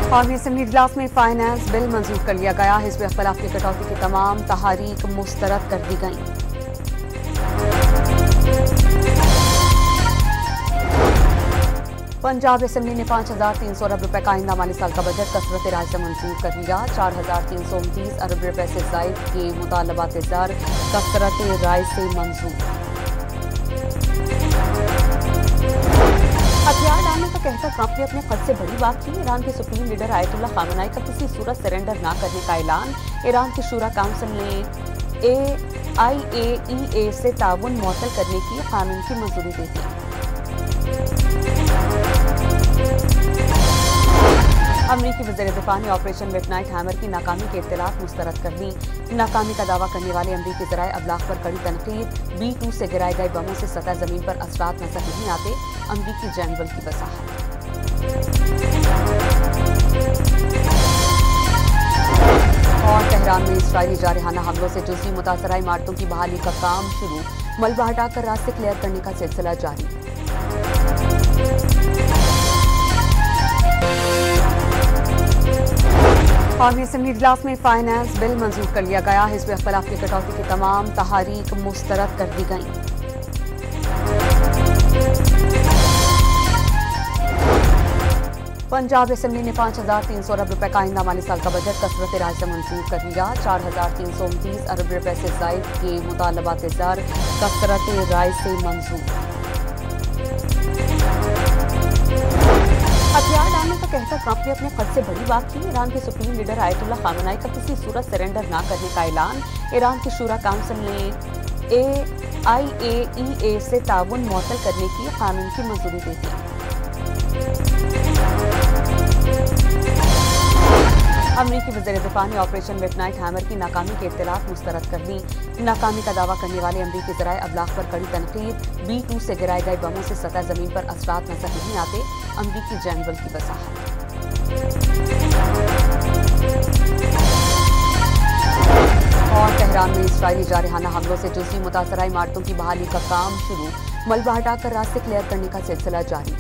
कौमी असम्बली इजलास में फाइनेंस बिल मंजूर कर लिया गया। हिज़्ब इख्तिलाफ की कटौती की तमाम तहारीक मुस्तरद कर दी गई। पंजाब असम्बली ने 5,300 अरब रुपए का आइंदा माली साल का बजट कसरत राय से मंजूर कर लिया। 4,329 अरब रुपए से जायद के मुतालबात ज़र कसरत राय से मंजूर। हथियार डालने का कहता ट्रंप ने अपने कद से बड़ी बात की। ईरान के सुप्रीम लीडर आयतुल्लाह खामेनेई का किसी सूरत सरेंडर न करने का ऐलान। ईरान की शूरा काउंसिल ने IAEA से ताउन मुअत्तल करने की कानून की मंजूरी दे दी। अमरीकी वज़ीर दिफा ने ऑपरेशन मिडनाइट हैमर की नाकामी के इत्तलात मुस्तरद कर दी। नाकामी का दावा करने वाले अमरीकी ज़राए अबलाग पर कड़ी तनकीद। B-2 से गिराए गए बमों से सतह जमीन पर असरात नजर नहीं आते। अमरीकी जनरल की वजाहत। और तेहरान में इसराइली जारहाना हमलों से जुज़वी मुतासरा इमारतों की बहाली का काम शुरू। मलबा हटाकर रास्ते क्लियर करने का सिलसिला जारी। कौमी असम्बली इजलास में फाइनेंस बिल मंजूर कर लिया गया। हिज़्ब इख्तिलाफ की कटौती की तमाम तहारीक मुस्तरद कर दी गई। पंजाब असम्बली ने 5,300 अरब रुपए का आइंदा माली साल का बजट कसरत राय से मंजूर कर लिया। 4,329 अरब रुपए से जायद के मुतालबात ज़र कसरत राय से मंजूर। हथियार डालने का कहता ट्रंप ने अपने कद से बड़ी बात की। ईरान के सुप्रीम लीडर आयतुल्लाह खामेनेई का किसी सूरत सरेंडर न करने का ऐलान। ईरान की शूरा काउंसिल ने IAEA से ताउन मुअत्तल करने की कानून की मंजूरी दे दी। अमरीकी वज़ीर दिफा ने ऑपरेशन मिडनाइट हैमर की नाकामी के इत्तलात मुस्तरद कर दी। नाकामी का दावा करने वाले अमरीकी ज़राए अबलाग पर कड़ी तनकीद। B-2 से गिराए गए बमों से सतह जमीन पर असरात नजर नहीं आते। अमरीकी जनरल की वजाहत। और तेहरान में इसराइली जारहाना हमलों से जुज़वी मुतासरा इमारतों की बहाली का काम शुरू। मलबा हटाकर रास्ते क्लियर करने का सिलसिला जारी।